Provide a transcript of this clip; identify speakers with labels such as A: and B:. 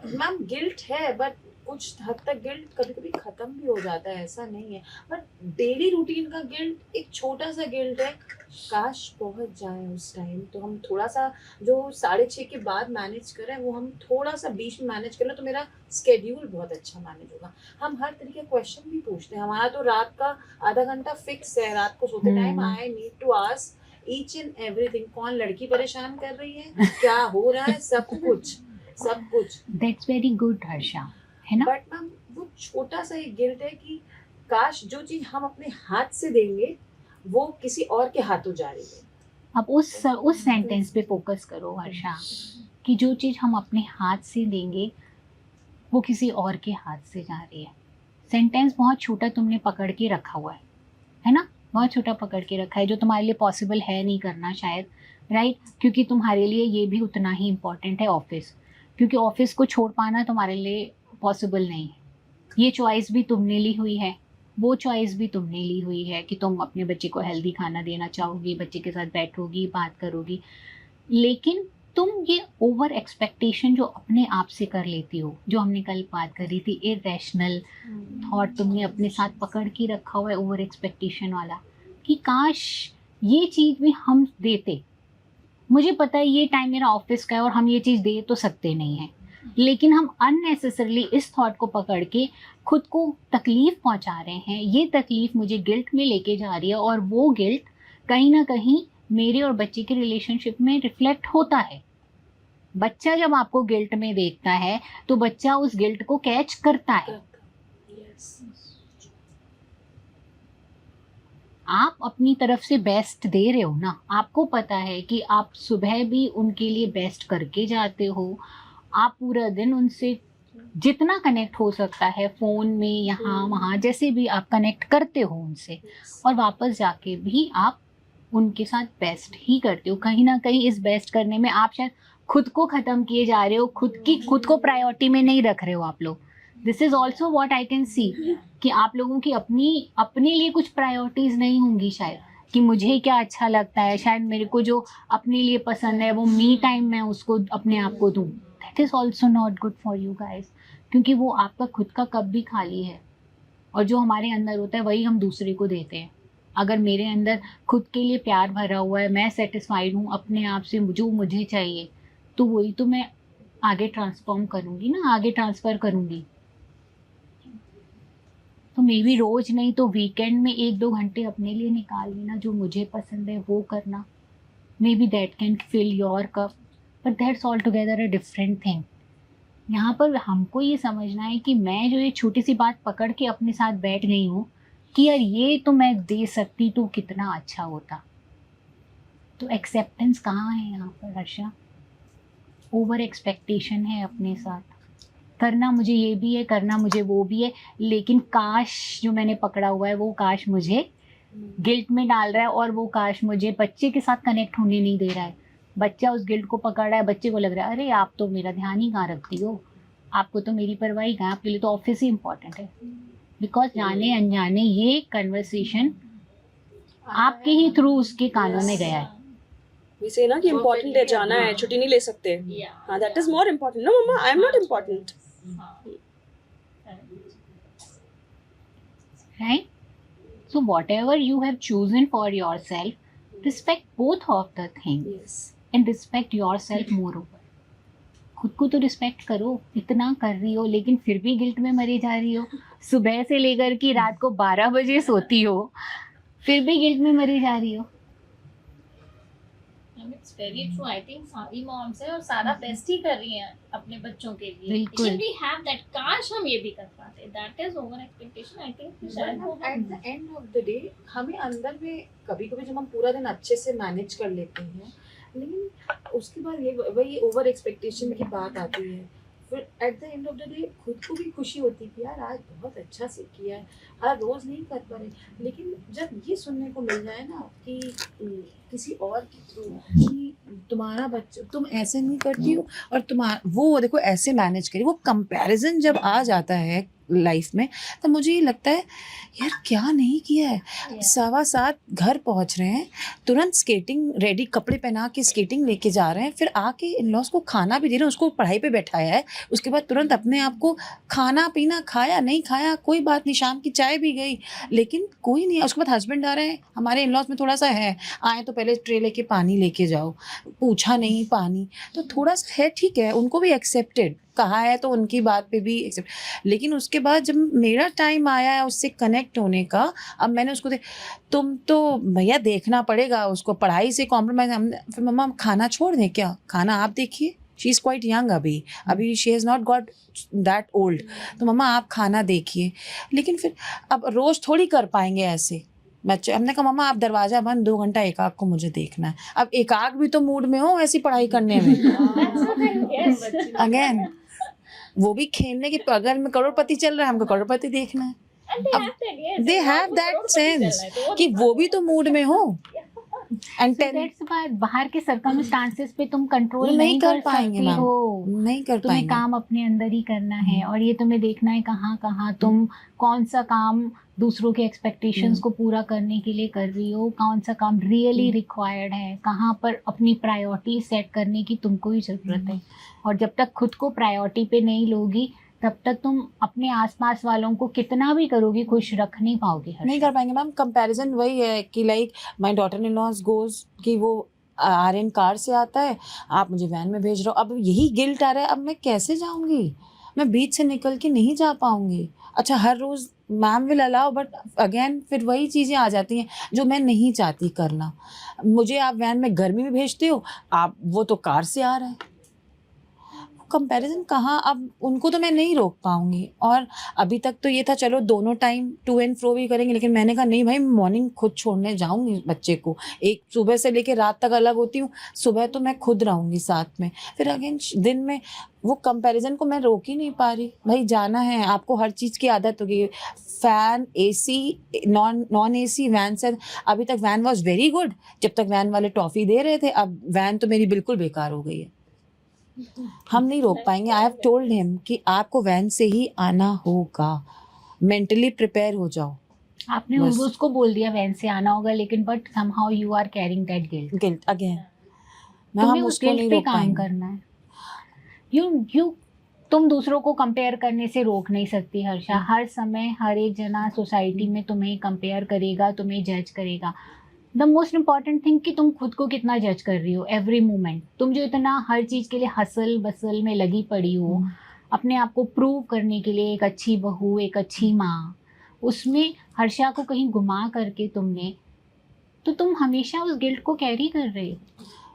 A: Ma'am guilt है, but कुछ हद तक गिल्ट कभी कभी खत्म भी हो जाता है, ऐसा नहीं है। बट डेली रूटीन का गिल्ट एक छोटा सा गिल्ट है, काश पहुंच जाए उस टाइम तो हम थोड़ा सा जो 6:30 के बाद मैनेज करें वो हम थोड़ा सा बीच में मैनेज कर लें तो मेरा स्केड्यूल बहुत अच्छा मैनेज होगा। हम हर तरीके के क्वेश्चन भी पूछते हैं, हमारा तो रात का आधा घंटा फिक्स है, रात को सोते time
B: hmm.
A: I need to ask each and everything, कौन लड़की परेशान कर रही है, क्या हो रहा है, सब कुछ, सब कुछ।
B: दैट्स वेरी गुड हर्षा, है ना?
A: बट मैम वो छोटा सा एक गिल्ट है कि काश जो चीज हम अपने हाथ से देंगे वो किसी और के हाथों जा रही है।
B: अब उस सेंटेंस पे फोकस करो हर्षा, कि जो चीज़ हम अपने हाथ से देंगे वो किसी और के हाथ से जा रही है। सेंटेंस बहुत छोटा तुमने पकड़ के रखा हुआ है ना? बहुत छोटा पकड़ के रखा है, जो तुम्हारे लिए पॉसिबल है नहीं करना शायद, राइट? क्योंकि तुम्हारे लिए ये भी उतना ही इम्पोर्टेंट है ऑफिस, क्योंकि ऑफिस को छोड़ पाना तुम्हारे लिए पॉसिबल नहीं है। ये चॉइस भी तुमने ली हुई है, वो चॉइस भी तुमने ली हुई है कि तुम अपने बच्चे को हेल्दी खाना देना चाहोगी, बच्चे के साथ बैठोगी, बात करोगी। लेकिन तुम ये ओवर एक्सपेक्टेशन जो अपने आप से कर लेती हो, जो हमने कल बात करी थी, इरेशनल थॉट तुमने अपने साथ पकड़ के रखा हुआ है, ओवर एक्सपेक्टेशन वाला, कि काश ये चीज़ भी हम देते। मुझे पता है ये टाइम मेरा ऑफिस का है और हम ये चीज़ दे तो सकते नहीं हैं, लेकिन हम अननेसेसरली इस थॉट को पकड़ के खुद को तकलीफ पहुंचा रहे हैं। ये तकलीफ मुझे गिल्ट में लेके जा रही है, और वो गिल्ट कहीं ना कहीं मेरे और बच्चे के रिलेशनशिप में रिफ्लेक्ट होता है। बच्चा जब आपको गिल्ट में देखता है तो बच्चा उस गिल्ट को कैच करता है। आप अपनी तरफ से बेस्ट दे रहे हो ना, आपको पता है कि आप सुबह भी उनके लिए बेस्ट करके जाते हो, आप पूरा दिन उनसे जितना कनेक्ट हो सकता है फ़ोन में, यहाँ वहाँ जैसे भी आप कनेक्ट करते हो उनसे, और वापस जाके भी आप उनके साथ बेस्ट ही करते हो। कहीं ना कहीं इस बेस्ट करने में आप शायद खुद को ख़त्म किए जा रहे हो, खुद को प्रायोरिटी में नहीं रख रहे हो आप लोग। This is also what I can see, कि आप लोगों की अपनी अपने लिए कुछ प्रायोरिटीज़ नहीं होंगी शायद, कि मुझे क्या अच्छा लगता है, शायद मेरे को जो अपने लिए पसंद है वो मी टाइम मैं उसको अपने आप को दूँ। That is also not good for you guys, क्योंकि वो आपका खुद का कप भी खाली है, और जो हमारे अंदर होता है वही हम दूसरे को देते हैं। अगर मेरे अंदर खुद के लिए प्यार भरा हुआ है, मैं सेटिस्फाइड हूँ अपने आप से, जो मुझे चाहिए, तो वही तो मैं आगे ट्रांसफॉर्म करूँगी ना, आगे ट्रांसफ़र करूँगी। तो मे बी रोज नहीं तो वीकेंड में 1-2 घंटे अपने लिए निकाल लेना, जो मुझे पसंद है वो करना। Maybe that can fill your cup, but that's altogether a different thing. यहाँ पर हमको ये समझना है कि मैं जो ये छोटी सी बात पकड़ के अपने साथ बैठ गई हूँ कि यार ये तो मैं दे सकती तो कितना अच्छा होता। तो एक्सेप्टेंस कहाँ है यहाँ पर हर्षा? ओवर एक्सपेक्टेशन है अपने साथ, करना मुझे ये भी है, करना मुझे वो भी है, लेकिन काश जो मैंने पकड़ा हुआ है वो काश मुझे गिल्ट में डाल रहा है, और वो काश मुझे बच्चे के साथ कनेक्ट होने नहीं दे रहा है। बच्चा उस गिल्ट को पकड़ रहा है, बच्चे को लग रहा है अरे आप तो मेरा ध्यान ही कहाँ रखती हो, आपको तो मेरी परवाह ही कहाँ, आपके लिए तो ऑफिस ही इम्पोर्टेंट है। बिकॉज जाने अनजाने ये कन्वर्सेशन आपके ही थ्रू उसके कानों में गया है।
C: We say ना कि इम्पोर्टेंट है, जाना है, छुट्टी नहीं ले सकते। हाँ, that is more important. No मम्मा, I am not important.
B: Right? So whatever you have chosen for yourself, respect both of the things and respect yourself moreover. खुद को तो रिस्पेक्ट करो, इतना कर रही हो लेकिन फिर भी गिल्ट में मरी जा रही हो, सुबह से लेकर के रात को 12 बजे सोती हो, फिर भी गिल्ट में मरी जा रही हो।
D: It's very true. I think सारी moms है और सारा बेस्ट ही कर रही हैं अपने बच्चों के लिए।
B: बिल्कुल।
D: Should we have that? काश हम ये भी कर पाते। That is over expectation. I think शायद वो
A: at the end of the day हमें अंदर में कभी कभी जब हम पूरा दिन अच्छे से मैनेज कर लेते हैं, लेकिन उसके बाद ये वही ओवर एक्सपेक्टेशन की बात आती है। फिर at the end of the day खुद को भी खुशी होती है कि यार आज बहुत अच्छा से किया है, हर रोज़ नहीं कर पा रहे, लेकिन जब ये सुनने को मिल जाए ना कि किसी और के थ्रू कि तुम्हारा बच्चा, तुम ऐसे नहीं करती हो, और तुम्हारा वो देखो ऐसे मैनेज करी। वो कंपैरिजन जब आ जाता है लाइफ में, तो मुझे ये लगता है यार क्या नहीं किया है। 7:15 घर पहुंच रहे हैं, तुरंत स्केटिंग रेडी कपड़े पहना के स्केटिंग लेके जा रहे हैं, फिर आके इन लॉज को खाना भी दे रहे हैं, उसको पढ़ाई पे बैठाया है, उसके बाद तुरंत अपने आप को खाना पीना, खाया नहीं खाया कोई बात नहीं, शाम की चाय भी गई, लेकिन कोई नहीं। उसके बाद हस्बैंड आ रहे हैं, हमारे इन लॉज में थोड़ा सा है, आए तो पहले ट्रे लेके पानी लेके जाओ, पूछा नहीं पानी, तो थोड़ा सा है, ठीक है, उनको भी एक्सेप्टेड कहा है तो उनकी बात पे भी एक्सेप्ट। लेकिन उसके बाद जब मेरा टाइम आया है उससे कनेक्ट होने का, अब मैंने उसको तुम तो भैया देखना पड़ेगा उसको, पढ़ाई से कॉम्प्रोमाइज। हम फिर मम्मा खाना छोड़ दें क्या, खाना आप देखिए, शी इज़ क्वाइट यंग अभी she has not got that old, तो मम्मा आप खाना देखिए। लेकिन फिर अब रोज़ थोड़ी कर पाएंगे ऐसे बच्चे। हमने कहा मम्मा आप दरवाज़ा बंद, 2 घंटा एकाक को मुझे देखना है। अब एकाक भी तो मूड में हो ऐसी पढ़ाई करने में। अगेन वो भी खेलने के, अगर मैं करोड़पति चल रहा है, हमको करोड़पति देखना है। दे हैव दैट सेंस कि वो भी तो मूड में हो। एंड
B: बाहर के सर्कमस्टांसेस पे तुम कंट्रोल
A: नहीं
B: नहीं
A: कर
B: कर
A: पाएंगे
B: सकती
A: मैम,
B: हो,
A: नहीं कर
B: तुम्हें
A: पाएंगे।
B: काम अपने अंदर ही करना है, और ये तुम्हें देखना है कहाँ कहाँ तुम कौन सा काम दूसरों के एक्सपेक्टेशंस को पूरा करने के लिए कर रही हो, कौन सा काम रियली रिक्वायर्ड है, कहाँ पर अपनी प्रायोरिटी सेट करने की तुमको ही ज़रूरत है। और जब तक खुद को प्रायोरिटी पे नहीं लोगी, तब तक तुम अपने आसपास वालों को कितना भी करोगी खुश रख नहीं पाओगी।
A: नहीं कर पाएंगे मैम। कंपैरिजन वही है कि like my daughter in laws goes कि वो आर्यन कार से आता है, आप मुझे वैन में भेज रहे हो, अब यही गिल्ट आ रहा है, अब मैं कैसे जाऊंगी, मैं बीच से निकल के नहीं जा पाऊंगी। अच्छा हर रोज़ ma'am will allow, but again फिर वही चीज़ें आ जाती हैं जो मैं नहीं चाहती करना। मुझे आप वैन में गर्मी में भेजते हो, आप वो तो कार से आ रहा है। कंपैरिजन कहाँ, अब उनको तो मैं नहीं रोक पाऊंगी। और अभी तक तो ये था चलो दोनों टाइम टू एंड फ्रो भी करेंगे, लेकिन मैंने कहा नहीं भाई, मॉर्निंग खुद छोड़ने जाऊंगी बच्चे को, एक सुबह से लेके रात तक अलग होती हूँ, सुबह तो मैं खुद रहूंगी साथ में, फिर अगेन दिन में वो कंपैरिजन को मैं रोक ही नहीं पा रही। भाई जाना है, आपको हर चीज़ की आदत होगी, fan AC non AC van से। अभी तक वैन वॉज वेरी गुड, जब तक वैन वाले टॉफ़ी दे रहे थे, अब वैन तो मेरी बिल्कुल बेकार हो गई है। हम नहीं रोक पाएंगे। आई हैव टोल्ड हिम कि आपको वैन से ही आना होगा, मेंटली प्रिपेयर हो जाओ।
B: आपने
A: बस।
B: उसको बोल दिया वैन से आना होगा, लेकिन but somehow you are carrying that guilt.
A: Guilt again,
B: तुम्हें
A: हम
B: उस
A: उसको
B: गिल्ट
A: नहीं
B: पे
A: रोक
B: काम
A: पाएंगे।
B: करना है। यू तुम दूसरों को कंपेयर करने से रोक नहीं सकती हर्षा। हर समय हर एक जना सोसाइटी में तुम्हें कंपेयर करेगा, तुम्हें जज करेगा। द मोस्ट इम्पॉर्टेंट थिंग कि तुम खुद को कितना जज कर रही हो एवरी मोमेंट। तुम जो इतना हर चीज़ के लिए हसल बसल में लगी पड़ी हो, अपने आप को प्रूव करने के लिए, एक अच्छी बहू, एक अच्छी माँ, उसमें हर्षा को कहीं घुमा करके तुमने, तो तुम हमेशा उस गिल्ट को कैरी कर रहे हो।